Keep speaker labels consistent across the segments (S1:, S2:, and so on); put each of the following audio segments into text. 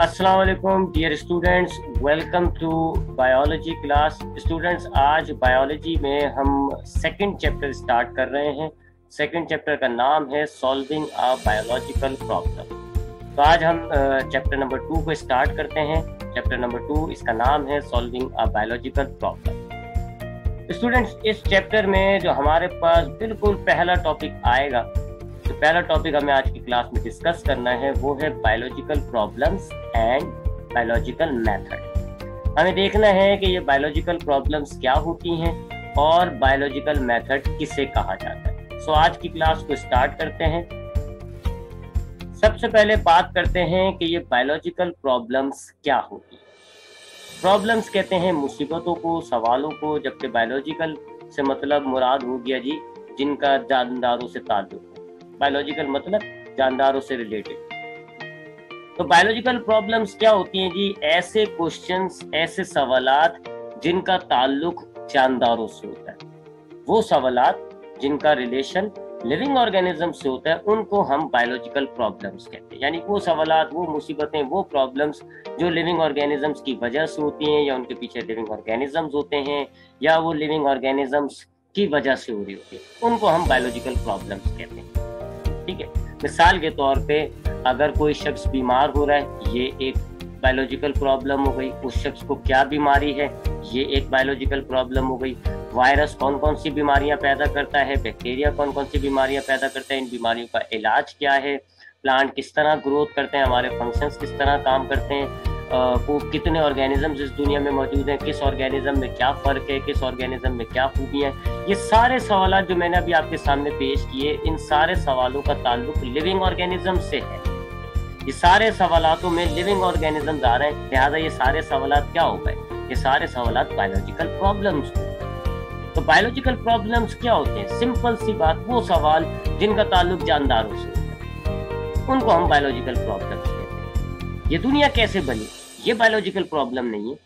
S1: अस्सलाम वालेकुम dear students, welcome to biology class. Students, आज बायोलॉजी में हम सेकंड चैप्टर स्टार्ट कर रहे हैं। सेकंड चैप्टर का नाम है सॉल्विंग अ बायोलॉजिकल प्रॉब्लम। तो आज हम चैप्टर नंबर 2 को स्टार्ट करते हैं। चैप्टर नंबर 2, इसका नाम है solving a biological problem. Students, इस चैप्टर में जो हमारे पास बिल्कुल पहला टॉपिक आएगा, तो पहला टॉपिक हमें आज की क्लास में डिस्कस करना है, वो है biological problems and biological method. हमें देखना है कि ये बायोलॉजिकल प्रॉब्लम्स क्या होती हैं और बायोलॉजिकल मेथड किसे कहा जाता है। सो आज की क्लास को स्टार्ट करते हैं। सबसे पहले बात करते हैं कि ये बायोलॉजिकल प्रॉब्लम्स क्या होती है। प्रॉब्लम्स कहते हैं मुसीबतों को, सवालों को, जबकि बायोलॉजिकल से मतलब मुराद हो गया जी जिनका जानदारों से ताल्लुक। बायोलॉजिकल मतलब जानदारों से रिलेटेड। तो बायोलॉजिकल प्रॉब्लम्स क्या होती हैं जी? ऐसे क्वेश्चंस, ऐसे सवालात जिनका ताल्लुक जानदारों से होता है। वो सवालात जिनका रिलेशन लिविंग ऑर्गेनिज्म से होता है, उनको हम बायोलॉजिकल प्रॉब्लम्स कहते हैं। यानी वो सवालात, वो मुसीबतें, वो प्रॉब्लम्स जो लिविंग ऑर्गेनिजम्स की वजह से होती हैं, या उनके पीछे लिविंग ऑर्गेनिजम्स होते हैं, या वो लिविंग ऑर्गेनिजम्स की वजह से हो रही होती है, उनको हम बायोलॉजिकल प्रॉब्लम्स कहते हैं। ठीक है। मिसाल के तौर पे अगर कोई शख्स बीमार हो रहा है, ये एक बायोलॉजिकल प्रॉब्लम हो गई। उस शख्स को क्या बीमारी है, ये एक बायोलॉजिकल प्रॉब्लम हो गई। वायरस कौन कौन सी बीमारियां पैदा करता है, बैक्टीरिया कौन कौन सी बीमारियां पैदा करता है, इन बीमारियों का इलाज क्या है, प्लांट किस तरह ग्रोथ करते हैं, हमारे फंक्शंस किस तरह काम करते हैं, को कितने ऑर्गेनिजम्स इस दुनिया में मौजूद हैं, किस ऑर्गेनिज्म में क्या फ़र्क है, किस ऑर्गेनिज्म में क्या खूबियाँ हैं। ये सारे सवाल जो मैंने अभी आपके सामने पेश किए, इन सारे सवालों का ताल्लुक लिविंग ऑर्गेनिज्म से है। ये सारे सवालों में लिविंग ऑर्गेनिज्म आ रहे हैं, लिहाजा ये सारे सवाल क्या हो गए? ये सारे सवाल बायोलॉजिकल प्रॉब्लम्स। तो बायोलॉजिकल प्रॉब्लम्स क्या होते हैं? सिंपल सी बात, वो सवाल जिनका ताल्लुक जानदारों से होता है, उनको हम बायोलॉजिकल प्रॉब्लम्स कहते हैं। ये दुनिया कैसे बनी, ये बायोलॉजिकल प्रॉब्लम नहीं है।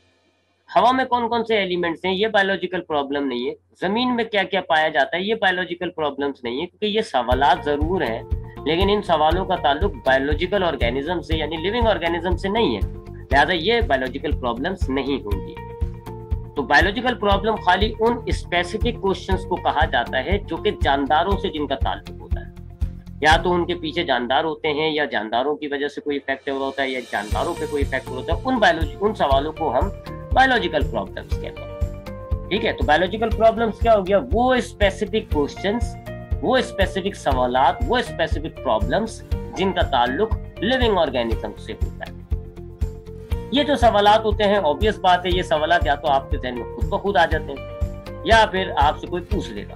S1: हवा में कौन कौन से एलिमेंट्स हैं, ये बायोलॉजिकल प्रॉब्लम नहीं है। जमीन में क्या क्या पाया जाता है, ये बायोलॉजिकल प्रॉब्लम्स नहीं है। क्योंकि ये सवालात जरूर हैं, लेकिन इन सवालों का ताल्लुक बायोलॉजिकल ऑर्गेनिज्म से यानी लिविंग ऑर्गेनिज्म से नहीं है, लिहाजा ये बायोलॉजिकल प्रॉब्लम्स नहीं होंगी। तो बायोलॉजिकल प्रॉब्लम खाली उन स्पेसिफिक क्वेश्चंस को कहा जाता है जो कि जानदारों से जिनका ताल्लुक होता है। या तो उनके पीछे जानदार होते हैं, या जानदारों की वजह से कोई इफेक्ट हो रहा होता है, या जानदारों पे कोई इफेक्ट हो रहा होता है। उन सवालों को हम बायोलॉजिकल प्रॉब्लम्स कहते हैं। ठीक है। तो बायोलॉजिकल प्रॉब्लम्स क्या हो गया? वो स्पेसिफिक क्वेश्चंस, वो स्पेसिफिक सवालात, वो स्पेसिफिक प्रॉब्लम्स जिनका ताल्लुक लिविंग ऑर्गेनिज्म से होता है। ये जो सवालात होते हैं, ऑब्वियस बात है, ये सवालात या तो आपके जहन में खुद ब खुद आ जाते हैं, या फिर आपसे कोई पूछ लेगा।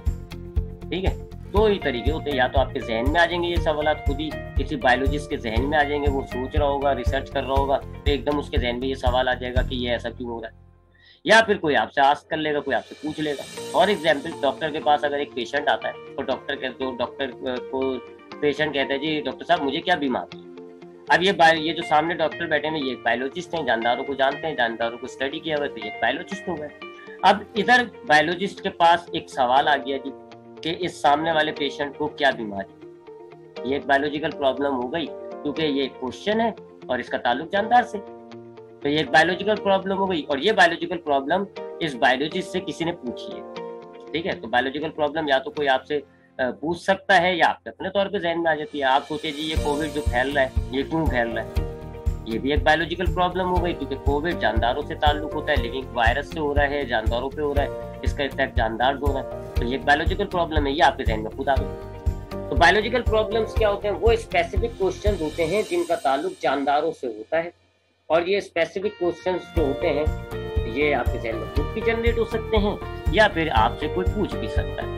S1: ठीक है। दो ही तरीके होते हैं, या तो आपके जहन में आ जाएंगे ये सवालात, खुद ही किसी बायोलॉजिस्ट के जहन में आ जाएंगे, वो सोच रहा होगा, रिसर्च कर रहा होगा, तो एकदम उसके जहन में ये सवाल आ जाएगा कि ये ऐसा क्यों हो रहा है। या फिर कोई आपसे आस्क कर लेगा, कोई आपसे पूछ लेगा। फॉर एग्जाम्पल, डॉक्टर के पास अगर एक पेशेंट आता है, तो डॉक्टर को पेशेंट कहता है, जी डॉक्टर साहब मुझे क्या बीमारी है। अब ये जो सामने डॉक्टर बैठे हैं, ये बायोलॉजिस्ट हैं, जानदारों को जानते हैं, जानदारों को स्टडी किया हुआ, तो ये बायोलॉजिस्ट हो गए। अब इधर बायोलॉजिस्ट के पास एक सवाल आ गया जी कि इस सामने वाले पेशेंट को क्या बीमारी। ये एक बायोलॉजिकल प्रॉब्लम हो गई, क्योंकि ये क्वेश्चन है और इसका ताल्लुक जानदार से, तो ये एक बायोलॉजिकल प्रॉब्लम हो गई। और ये बायोलॉजिकल प्रॉब्लम इस बायोलॉजिस्ट से किसी ने पूछी है। ठीक है। तो बायोलॉजिकल प्रॉब्लम या तो कोई आपसे पूछ सकता है, या आपके अपने तौर पे जहन में आ जाती है। आप सोचे जी ये कोविड जो फैल रहा है, ये क्यों फैल रहा है, ये भी एक बायोलॉजिकल प्रॉब्लम हो गई, क्योंकि कोविड जानदारों से ताल्लुक होता है, लिविंग वायरस से हो रहा है, जानदारों पे हो रहा है, इसका इफेक्ट जानदार हो रहा है, तो ये एक बायोलॉजिकल प्रॉब्लम है, ये आपके जहन में खुद आ गई। तो बायोलॉजिकल प्रॉब्लम्स क्या होते हैं? वो स्पेसिफिक क्वेश्चन होते हैं जिनका ताल्लुक जानदारों से होता है। और ये स्पेसिफिक क्वेश्चन जो होते हैं, ये आपके जहन में खुद भी जनरेट हो सकते हैं, या फिर आपसे कोई पूछ भी सकता है।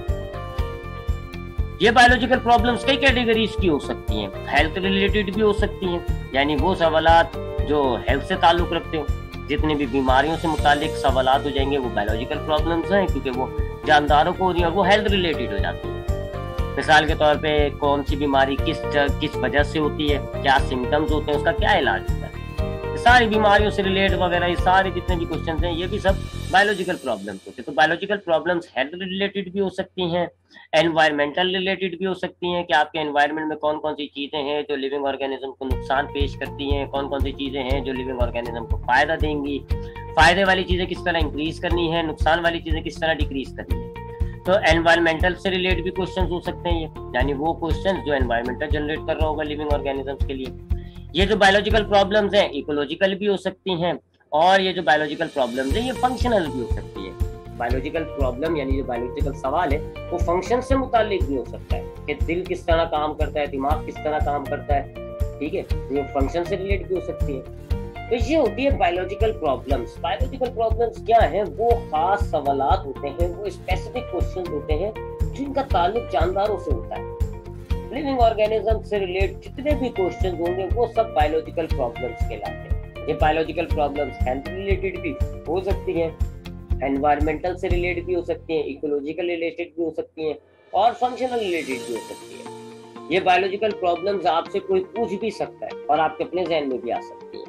S1: ये बायोलॉजिकल प्रॉब्लम्स कई कैटेगरीज की हो सकती हैं, हेल्थ रिलेटेड भी हो सकती हैं, यानी वो सवालात जो हेल्थ से ताल्लुक रखते हो। जितनी भी बीमारियों से मुतालिक सवालात हो जाएंगे, वो बायोलॉजिकल प्रॉब्लम्स हैं, क्योंकि वो जानदारों को हो रही है और वो हेल्थ रिलेटेड हो जाती है। मिसाल के तौर पे कौन सी बीमारी किस वजह से होती है, क्या सिम्टम्स होते हैं, उसका क्या इलाज होता है, सारी बीमारियों से रिलेट वगैरह, ये सारे जितने भी क्वेश्चन हैं, ये भी सब बायोलॉजिकल प्रॉब्लम्स होते हैं। तो बायोलॉजिकल प्रॉब्लम्स हेल्थ रिलेटेड भी हो सकती हैं, एनवायरमेंटल रिलेटेड भी हो सकती हैं कि आपके एनवायरनमेंट में कौन कौन सी चीज़ें हैं जो लिविंग ऑर्गेनिज्म को नुकसान पेश करती हैं, कौन कौन सी चीज़ें हैं जो लिविंग ऑर्गेनिज्म को फ़ायदा देंगी, फ़ायदे वाली चीज़ें किस तरह इंक्रीज करनी है, नुकसान वाली चीज़ें किस तरह डिक्रीज करनी है। तो एनवायरमेंटल से रिलेटेड भी क्वेश्चन हो सकते हैं, ये यानी वो क्वेश्चन जो एनवायरमेंटल जनरेट कर रहा होगा लिविंग ऑर्गेनिजम्स के लिए। ये जो बायोलॉजिकल प्रॉब्लम्स हैं इकोलॉजिकल भी हो सकती हैं, और ये जो बायोलॉजिकल प्रॉब्लम्स हैं ये फंक्शनल भी हो सकती है। बायोलॉजिकल प्रॉब्लम यानी जो बायोलॉजिकल सवाल है वो फंक्शन से मुताल्लिक भी हो सकता है कि दिल किस तरह काम करता है, दिमाग किस तरह काम करता है, ठीक है, ये फंक्शन से रिलेट भी हो सकती है। तो ये होती है बायोलॉजिकल प्रॉब्लम्स। बायोलॉजिकल प्रॉब्लम्स क्या है? वो खास सवालात होते हैं, वो स्पेसिफिक क्वेश्चन होते हैं जिनका ताल्लुक जानदारों से होता है। लिविंग ऑर्गेनिज्म से रिलेट जितने भी क्वेश्चन होंगे वो सब बायोलॉजिकल प्रॉब्लम्स कहलाते हैं। ये बायोलॉजिकल प्रॉब्लम्स हेल्थ रिलेटेड भी हो सकती हैं, एनवायरमेंटल से रिलेटेड भी हो सकती हैं, इकोलॉजिकल रिलेटेड भी हो सकती हैं, और फंक्शनल रिलेटेड भी हो सकती है। ये बायोलॉजिकल प्रॉब्लम्स आपसे कोई पूछ भी सकता है और आपके अपने ज़हन में भी आ सकती है,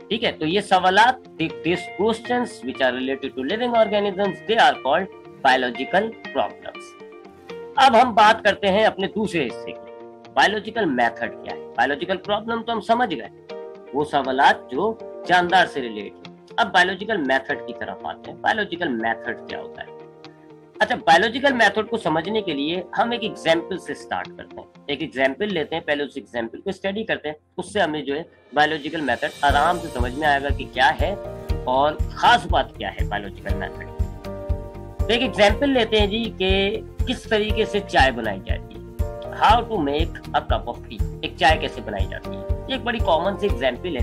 S1: ठीक है। तो ये सवालात, this questions which are related to living organisms, they are called biological problems. अब हम बात करते हैं अपने दूसरे हिस्से की, बायोलॉजिकल मेथड क्या है। बायोलॉजिकल प्रॉब्लम तो हम समझ गए, वो सवालात जो जानदार से रिलेट है। अब बायोलॉजिकल मेथड की तरफ आते हैं। बायोलॉजिकल मेथड क्या होता है? अच्छा, बायोलॉजिकल मेथड को समझने के लिए हम एक एग्जाम्पल से स्टार्ट करते हैं। एक एग्जाम्पल लेते हैं, पहले उस एग्जाम्पल को स्टडी करते हैं, उससे हमें जो है बायोलॉजिकल मेथड आराम से समझ में आएगा कि क्या है और खास बात क्या है बायोलॉजिकल मेथड। तो एक एग्जाम्पल लेते हैं जी कि किस तरीके से चाय बनाई जाती है। How to make a cup of tea. एक चाय कैसे बनाई जाती है, ये एक बड़ी कॉमन सी एग्जाम्पल है।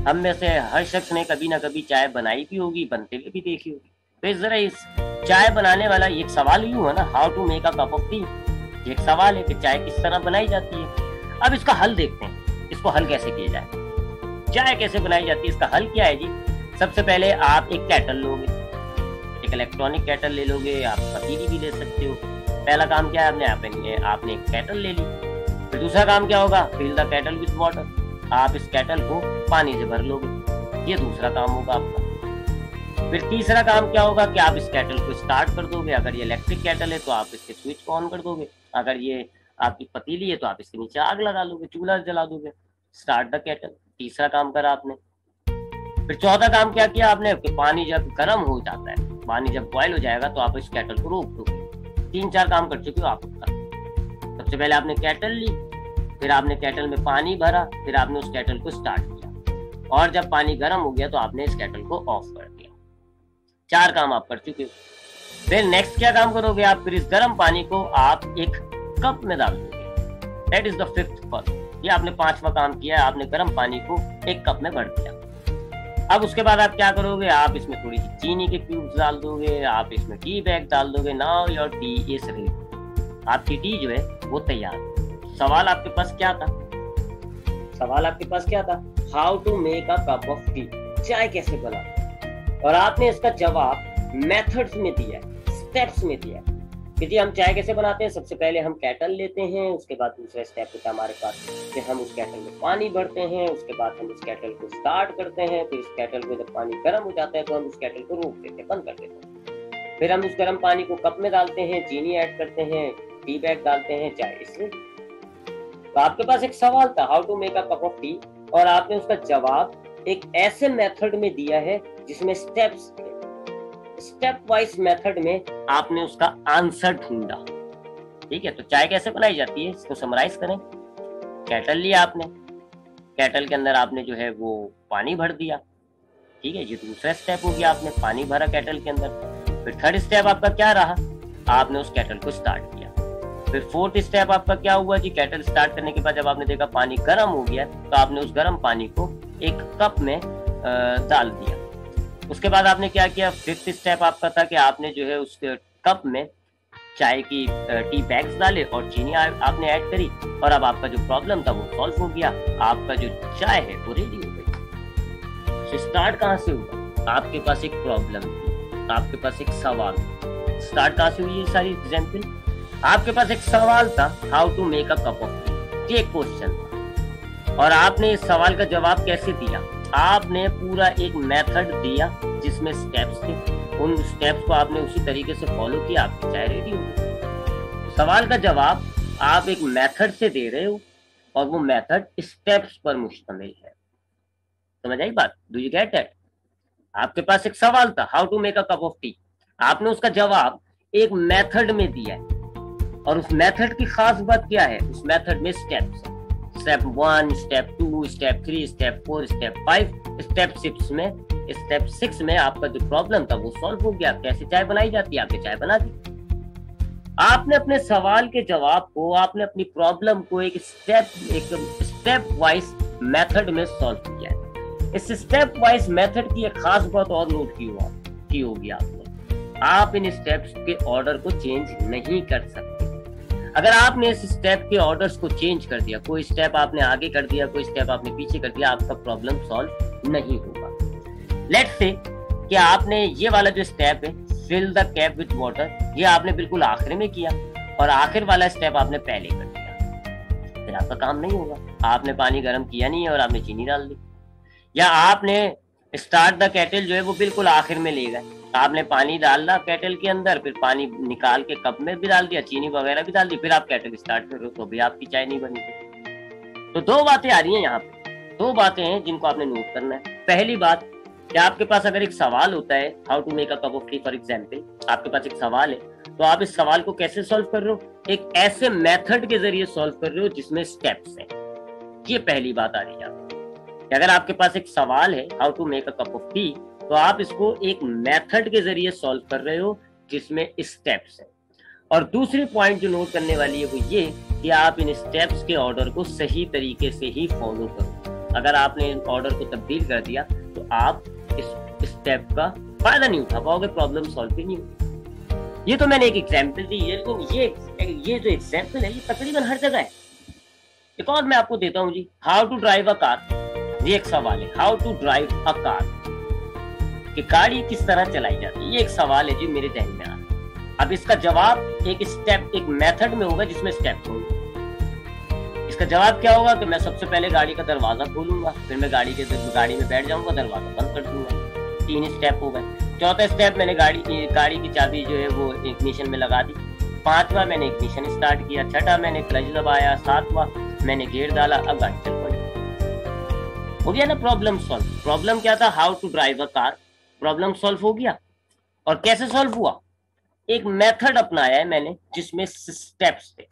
S1: हम में से हर शख्स ने कभी ना कभी चाय बनाई भी होगी, बनते हुए भी देखी होगी। तो इस जरा इस चाय बनाने वाला एक सवाल ही हुआ ना, how to make a cup of tea. ये एक सवाल है कि चाय किस तरह बनाई जाती है। अब इसका हल देखते हैं, इसको हल कैसे किया जाए। चाय कैसे बनाई जाती है, इसका हल क्या है जी? सबसे पहले आप एक केटल लोगे, एक इलेक्ट्रॉनिक केटल ले लोगे, आप पतीली भी ले सकते हो। पहला काम क्या है, आपने एक केटल ले ली। फिर दूसरा काम क्या होगा, fill the kettle with water. आप इस केटल को पानी से भर लोगे, ये दूसरा काम होगा आपका। फिर तीसरा काम क्या होगा कि आप इस केटल को स्टार्ट कर दोगे। अगर ये इलेक्ट्रिक केटल है तो आप इसके स्विच को ऑन कर दोगे, अगर ये आपकी पतीली है तो आप इसके नीचे आग लगा लोगे, चूल्हा जला दोगे। स्टार्ट द केटल, तीसरा काम करा आपने। फिर चौथा काम क्या किया आपने कि पानी जब गर्म हो जाता है, पानी जब बॉयल हो जाएगा तो आप इस केटल को रोक दोगे। 3-4 काम कर चुके हो आप। सबसे पहले आपने केटल ली, फिर आपने केटल में पानी भरा, फिर आपने उस केटल को स्टार्ट किया, और जब पानी गर्म हो गया तो आपने इस केटल को ऑफ कर दिया। 4 काम आप कर चुके हो। फिर नेक्स्ट क्या काम करोगे आप? फिर इस गर्म पानी को आप एक कप में डाल दोगे। That is the 5th first. ये आपने 5वां काम किया है, आपने गर्म पानी को एक कप में भर दिया। अब उसके बाद आप क्या करोगे? आप इसमें थोड़ी सी चीनी के क्यूब्स डाल दोगे, आप इसमें टी बैग डाल दोगे। Now your T is ready. आपकी टी जो है वो तैयार। सवाल आपके पास क्या था? सवाल आपके पास क्या था? How to make a cup of tea. चाय कैसे बनाते? और आपने इसका जवाब मेथड्स में दिया, स्टेप्स में दिया कि जी हम चाय कैसे बनाते हैं। सबसे पहले हम केटल लेते हैं, उसके बाद दूसरा स्टेप होता है हमारे पास कि हम उस केटल में पानी भरते हैं, उसके बाद हम इस केटल को स्टार्ट करते हैं, फिर इस केटल को जब पानी गर्म हो जाता है तो हम उस केटल को रोक देते हैं, बंद कर देते हैं। फिर हम उस गर्म पानी को कप में डालते हैं, चीनी ऐड करते हैं, टी बैग डालते हैं, चाय इसलिए। तो आपके पास एक सवाल था how to make a cup of tea, और आपने उसका जवाब एक ऐसे मेथड में दिया है जिसमें स्टेप्स थे। स्टेप वाइज मेथड में आपने उसका आंसर ढूंढा, ठीक है। तो चाय कैसे बनाई जाती है इसको समराइज करें। केटल लिया आपने, केटल के अंदर आपने जो है वो पानी भर दिया, ठीक है। ये दूसरा स्टेप हो गया, आपने पानी भरा केटल के अंदर। फिर थर्ड स्टेप आपका क्या रहा? आपने उस केटल को स्टार्ट किया। फिर फोर्थ स्टेप आपका क्या हुआ जी? केटल स्टार्ट करने के बाद जब आपने देखा पानी गर्म हो गया तो आपने उस गर्म पानी को एक कप में डाल दिया। उसके बाद आपने क्या किया? 5th स्टेप आपका था कि आपने जो है उस कप में चाय की टी बैग्स डाले और चीनी आपने ऐड करी, और अब आपका जो प्रॉब्लम था वो सॉल्व हो गया। आपका जो चाय है वो रेडी हो गई। तो स्टार्ट कहाँ से हुआ? आपके पास एक प्रॉब्लम थी, आपके पास एक सवाल। स्टार्ट कहाँ से हुई ये सारी एग्जाम्पल? आपके पास एक सवाल था how to make a cup of tea, ये क्वेश्चन था, और आपने इस सवाल का जवाब कैसे दिया? आपने पूरा एक मेथड दिया जिसमें स्टेप्स थे, उन स्टेप्स को आपने उसी तरीके से फॉलो किया, आपकी चाय रेडी होगी। सवाल का जवाब आप एक मेथड से दे रहे हो और वो मेथड स्टेप्स पर मुश्तमिल है। समझ आई बात? Do you get that? आपके पास एक सवाल था, how to make a cup of tea, आपने उसका जवाब एक मेथड में दिया है, और उस मेथड की खास बात क्या है? उस मेथड में स्टेप्स है, step 1, step 2, step 3, step 4, step 5, step 6 में आपका जो प्रॉब्लम था वो सॉल्व हो गया। कैसे चाय बनाई जाती है, आपने चाय बना दी। आपने अपने सवाल के जवाब को, आपने अपनी प्रॉब्लम को एक स्टेप वाइज मेथड में सॉल्व किया है। इस स्टेप वाइज मेथड की एक खास बात और नोट की होगी आपने, आप इन स्टेप्स के ऑर्डर को चेंज नहीं कर सकते। अगर आपने इस स्टेप के ऑर्डर्स को चेंज कर दिया, कोई स्टेप आपने आगे कर दिया, कोई स्टेप आपने पीछे कर दिया, आपका प्रॉब्लम सॉल्व नहीं होगा। लेट्स से कि आपने ये वाला जो स्टेप है, fill the cap with water, ये आपने बिल्कुल आखिर में किया और आखिर वाला स्टेप आपने पहले कर दिया, फिर आपका काम नहीं होगा। आपने पानी गर्म किया नहीं है और आपने चीनी डाल दी, या आपने स्टार्ट द केटल जो है वो बिल्कुल आखिर में ले गए, आपने पानी डाला केटल के अंदर, फिर पानी निकाल के कप में भी डाल दिया, चीनी वगैरह भी डाल दी, फिर आप केटल स्टार्ट कर रहे हो तो भी आपकी चाय नहीं बनी थी। तो दो बातें आ रही हैं यहाँ पे, दो बातें हैं जिनको आपने नोट करना है। पहली बात कि आपके पास अगर एक सवाल होता है, how to make a cup of tea for example, आपके पास एक सवाल है, तो आप इस सवाल को कैसे सॉल्व कर रहे हो? एक ऐसे मेथड के जरिए सॉल्व कर रहे हो जिसमें स्टेप्स हैं। ये पहली बात आ रही है आपको। अगर आपके पास एक सवाल है, how to make a cup of tea, तो आप इसको एक मेथड के जरिए सॉल्व कर रहे हो जिसमें स्टेप्स हैं। और दूसरी पॉइंट जो नोट करने वाली है वो ये कि आप इन स्टेप्स के ऑर्डर को सही तरीके से ही फॉलो करो। अगर आपने इन ऑर्डर को तब्दील कर दिया तो आप इस स्टेप का फायदा नहीं उठा पाओगे, प्रॉब्लम सॉल्व भी नहीं होगी। ये तो मैंने एक एग्जाम्पल दी, ये जो एग्जाम्पल है ये तकरीबन हर जगह है। एक और मैं आपको देता हूँ जी, how to drive a car, ये एक सवाल है, how to drive a car, कि गाड़ी किस तरह चलाई जाती है, ये एक सवाल है जो मेरे जहन में आ रहा है। अब इसका जवाब एक मेथड में होगा जिसमें स्टेप होंगे। इसका जवाब क्या होगा कि मैं सबसे पहले गाड़ी का दरवाजा खोलूंगा, फिर मैं गाड़ी में बैठ जाऊंगा, दरवाजा बंद कर दूंगा। 3 स्टेप हो गए। चौथा स्टेप, मैंने गाड़ी की चाबी जो है वो इग्निशन में लगा दी। 5वां मैंने इग्निशन स्टार्ट किया। 6वां मैंने क्लच दबाया। 7वां मैंने गियर डाला, अब गाड़ी चल पड़ी। हो गया ना प्रॉब्लम सॉल्व। प्रॉब्लम क्या था? How to drive a car. Problem solve हो गया। और कैसे सॉल्व हुआ? एक मेथड अपनाया है मैंने जिसमें स्टेप्स थे,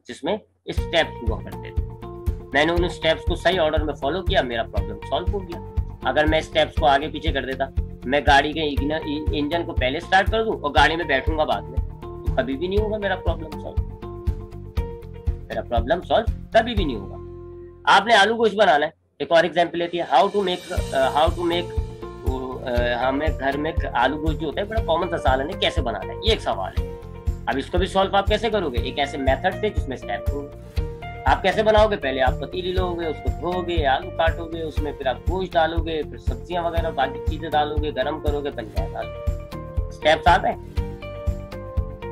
S1: जिसमें स्टेप्स हुआ करते थे। मैंने उन स्टेप्स को सही ऑर्डर में फॉलो किया, मेरा प्रॉब्लम सॉल्व हो गया। अगर मैं स्टेप्स को आगे पीछे कर देता, मैं गाड़ी के इंजन को पहले स्टार्ट कर दूं और गाड़ी में बैठूंगा बाद में, तो कभी भी नहीं होगा मेरा प्रॉब्लम सॉल्व। मेरा प्रॉब्लम सॉल्व कभी भी नहीं होगा। आपने आलू गोश्त बनाना है, एक और एग्जांपल लेती है, हाउ टू मेक हमें घर में आलू गोश्त जो होता है, बड़ा कॉमन सा सालन है, कैसे बनाना है, ये एक सवाल है। अब इसको भी सॉल्व आप कैसे करोगे? एक ऐसे मेथड से जिसमें स्टेप होंगे। आप कैसे बनाओगे? पहले आप पतीली लोगे, उसको धोगे, आलू काटोगे, उसमें फिर आप गोश्त डालोगे, फिर सब्जियां वगैरह बाकी चीजें डालोगे, गर्म करोगे, बन जाएगा। स्टेप्स आ गए।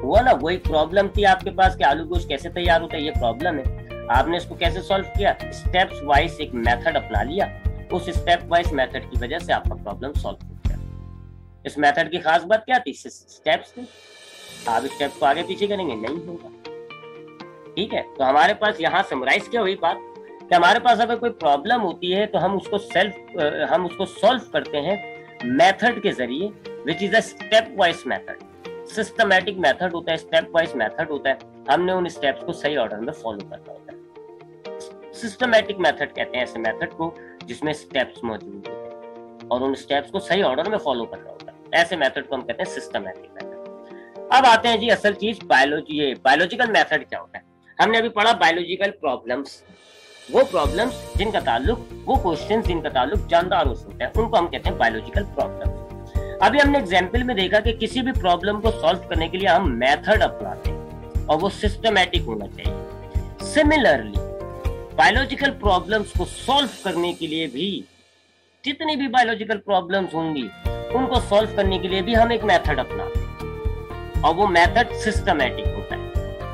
S1: हुआ ना? वही प्रॉब्लम थी आपके पास कि आलू गोश्त कैसे तैयार होता है, ये प्रॉब्लम है। आपने इसको कैसे सॉल्व किया? स्टेप्स वाइज एक मेथड अपना लिया। उस स्टेप वाइज मेथड की वजह से आपका प्रॉब्लम सॉल्व हो गया। इस मेथड की खास बात क्या थी? स्टेप्स थे। आप स्टेप्स को आगे पीछे करेंगे, नहीं होगा। ठीक है, तो हमारे पास यहाँ समराइज क्या हुई बात कि हमारे पास अगर कोई प्रॉब्लम होती है तो हम उसको सॉल्व करते हैं मेथड के जरिए, which is a step wise method. Systematic method होता है, स्टेप वाइज मेथड होता है। हमने उन स्टेप्स को सही ऑर्डर में फॉलो करना होता है। सिस्टमैटिक मेथड कहते हैं ऐसे मेथड को जिसमें स्टेप्स मौजूद होते हैं और उन स्टेप्स को सही ऑर्डर में फॉलो करना होता है। ऐसे मेथड को हम कहते हैं सिस्टमैटिक मेथड। अब आते हैं जी असल चीज, बायोलॉजिकल मेथड क्या होता है। हमने अभी पढ़ा बायोलॉजिकल प्रॉब्लम्स, वो प्रॉब्लम्स जिनका ताल्लुक, वो क्वेश्चंस जिनका ताल्लुक जानदारों से होता है, उनको हम कहते हैं बायोलॉजिकल प्रॉब्लम्स। अभी हमने एग्जाम्पल में देखा कि किसी भी प्रॉब्लम को सॉल्व करने के लिए हम मेथड अपनाते हैं और वो सिस्टमैटिक होना चाहिए। सिमिलरली बायोलॉजिकल प्रॉब्लम्स को सॉल्व करने के लिए भी, जितनी भी बायोलॉजिकल प्रॉब्लम्स होंगी उनको सॉल्व करने के लिए भी हम एक मेथड अपनाते हैं और वो मेथड सिस्टमैटिक होता है,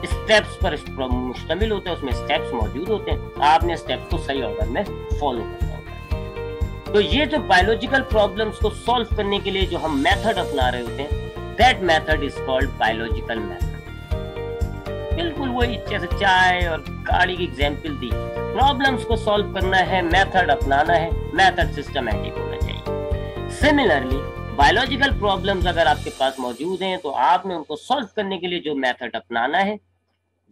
S1: स्टेप्स पर मुश्तमिल होते हैं, उसमें स्टेप्स मौजूद होते हैं। आपने स्टेप्स को सही ऑर्डर में फॉलो करना होता है। तो ये जो बायोलॉजिकल प्रॉब्लम्स को सॉल्व करने के लिए जो हम मेथड अपना रहे होते हैं, that method is called biological method. बिल्कुल वही जैसे चाय और गाड़ी की एग्जाम्पल दी, प्रॉब्लम्स को सॉल्व करना है, मेथड अपनाना है, मेथड सिस्टमैटिक होना चाहिए। सिमिलरली बायोलॉजिकल प्रॉब्लम्स अगर आपके पास मौजूद हैं तो आपने उनको सॉल्व करने के लिए जो मेथड अपनाना है,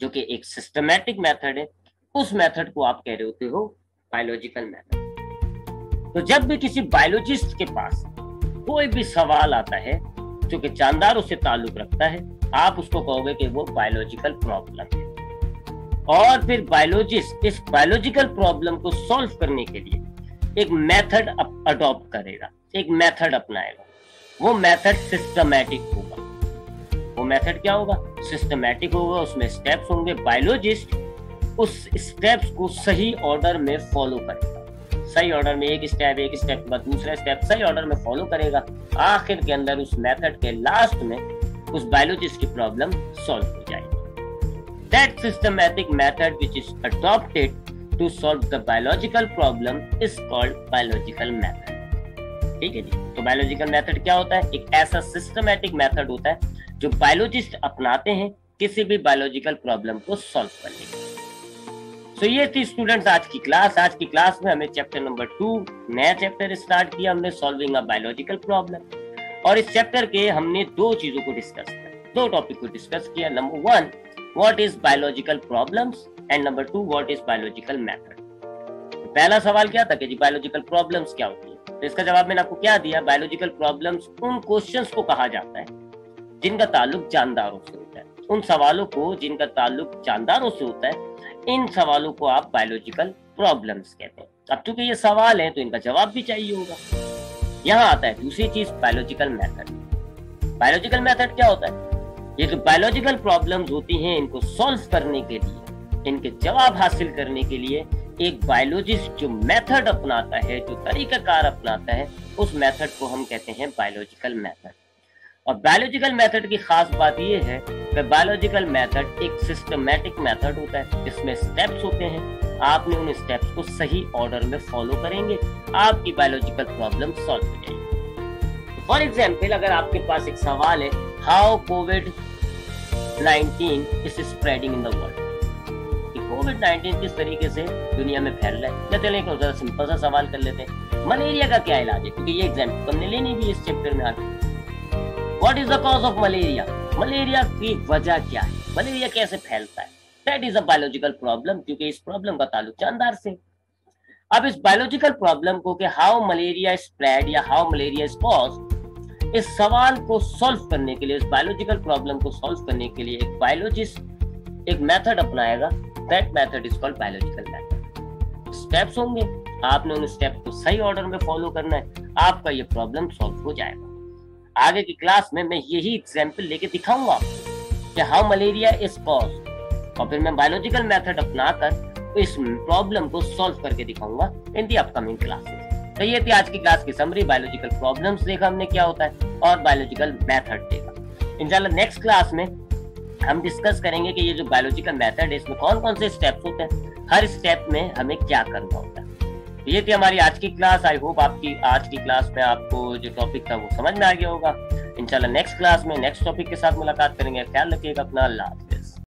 S1: जो कि एक सिस्टमैटिक मेथड है, उस मेथड को आप कह रहे होते हो बायोलॉजिकल मेथड। तो जब भी किसी बायोलॉजिस्ट के पास कोई भी सवाल आता है जो कि जानदारों से ताल्लुक रखता है, आप उसको कहोगे कि वो बायोलॉजिकल प्रॉब्लम है। और फिर बायोलॉजिस्ट इस बायोलॉजिकल प्रॉब्लम को सॉल्व करने के लिए एक मेथड अडॉप्ट करेगा, एक मेथड अपनाएगा। वो मेथड सिस्टमैटिक होगा। वो मेथड क्या होगा? सिस्टमैटिक होगा, उसमें स्टेप्स होंगे। बायोलॉजिस्ट उस स्टेप्स को सही ऑर्डर में फॉलो करेगा, सही ऑर्डर में एक स्टेप के बाद दूसरा स्टेप सही ऑर्डर में फॉलो करेगा। आखिर के अंदर उस मेथड के लास्ट में उस बायोलॉजिस्ट की प्रॉब्लम सॉल्व हो जाएगी। That systematic method which is adopted to solve the biological problem is called biological method. ठीक है जी। तो बायोलॉजिकल मेथड क्या होता है? एक ऐसा सिस्टमैटिक मेथड होता है जो बायोलॉजिस्ट अपनाते हैं किसी भी बायोलॉजिकल प्रॉब्लम को सॉल्व करने के लिए। तो ये थी स्टूडेंट्स आज की क्लास। आज की क्लास में हमें चैप्टर नंबर 2 नया चैप्टर स्टार्ट किया हमने, सॉल्विंग अ बायोलॉजिकल प्रॉब्लम। और इस चैप्टर के हमने दो चीजों को डिस्कस किया, दो टॉपिक को डिस्कस किया। Number 1 what is biological problems and number 2 what is biological method. पहला सवाल क्या था कि जी बायोलॉजिकल प्रॉब्लम्स क्या होती है, तो इसका जवाब मैंने आपको क्या दिया? बायोलॉजिकल प्रॉब्लम्स उन क्वेश्चंस को कहा जाता है जिनका ताल्लुक जानदारों से होता है, उन सवालों को जिनका ताल्लुक जानदारों से होता है, इन सवालों को आप बायोलॉजिकल प्रॉब्लम्स कहते हैं। अब चूंकि ये सवाल है तो इनका जवाब भी चाहिए होगा। यहाँ आता है दूसरी चीज, बायोलॉजिकल मेथड। बायोलॉजिकल मेथड क्या होता है? ये जो बायोलॉजिकल प्रॉब्लम्स होती हैं, इनको सॉल्व करने के लिए, इनके जवाब हासिल करने के लिए एक बायोलॉजिस्ट जो मेथड अपनाता है, जो तरीकाकार अपनाता है, उस मेथड को हम कहते हैं बायोलॉजिकल मेथड। और बायोलॉजिकल मेथड की खास बात यह है कि बायोलॉजिकल मेथड एक सिस्टमैटिक मेथड होता है जिसमें स्टेप्स होते हैं। आपने उन स्टेप्स को सही ऑर्डर में फॉलो करेंगे, आपकी बायोलॉजिकल प्रॉब्लम सॉल्व हो जाएगी। फॉर एग्जाम्पल अगर आपके पास एक सवाल है, हाउ कोविड-19 is spreading in the world, कोविड-19 किस तरीके से दुनिया में फैल रहा है। चलिए एक जरा सिंपल सा सवाल कर लेते हैं, मलेरिया का क्या इलाज है, क्योंकि ये एग्जाम्पल हमने लेनी भी इस चैप्टर में आगे। What is the cause of malaria, malaria की वजह क्या है, मलेरिया कैसे फैलता है। That is a biological problem, क्योंकि इस प्रॉब्लम का ताल्लुक जानदार से। अब इस बायोलॉजिकल प्रॉब्लम को कि हाउ मलेरिया स्प्रेड या हाउ मलेरिया इज कॉज्ड, इस सवाल को सॉल्व करने के लिए, इस बायोलॉजिकल प्रॉब्लम को सॉल्व करने के लिए एक बायोलॉजिस्ट एक मेथड अपनाएगा। That method is called biological method. Steps होंगे, आपने उन स्टेप को सही ऑर्डर में फॉलो करना है, आपका ये प्रॉब्लम सॉल्व हो जाएगा। आगे की क्लास में मैं यही एग्जाम्पल लेके दिखाऊंगा कि हाउ मलेरिया इज कॉज्ड, और फिर मैं बायोलॉजिकल मेथड अपनाकर इस प्रॉब्लम को सॉल्व करके दिखाऊंगा इन दी अपकमिंग क्लासेस। तो ये थी आज की क्लास की समरी। बायोलॉजिकल प्रॉब्लम्स देखा हमने क्या होता है और बायोलॉजिकल मेथड देखा। इंशाल्लाह नेक्स्ट क्लास में हम डिस्कस करेंगे कि ये जो बायोलॉजिकल मेथड है इसमें कौन कौन से स्टेप्स होते हैं, हर स्टेप में हमें क्या करना होता है। तो ये थी हमारी आज की क्लास। आई होप आपकी आज की क्लास में आपको जो टॉपिक था वो समझ में आ गया होगा। इंशाल्लाह नेक्स्ट क्लास में नेक्स्ट टॉपिक के साथ मुलाकात करेंगे। ख्याल रखिएगा अपना। अल्लाह।